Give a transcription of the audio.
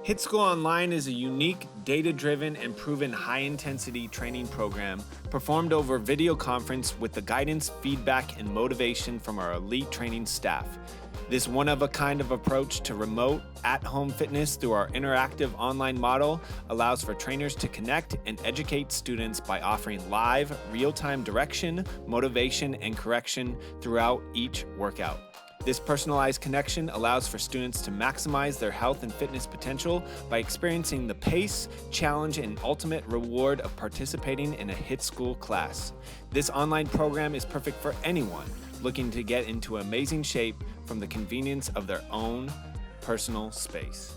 HIIT School Online is a unique, data-driven, and proven high-intensity training program performed over video conference with the guidance, feedback, and motivation from our elite training staff. This one-of-a-kind approach to remote, at-home fitness through our interactive online model allows for trainers to connect and educate students by offering live, real-time direction, motivation, and correction throughout each workout. This personalized connection allows for students to maximize their health and fitness potential by experiencing the pace, challenge, and ultimate reward of participating in a HIIT School class. This online program is perfect for anyone looking to get into amazing shape from the convenience of their own personal space.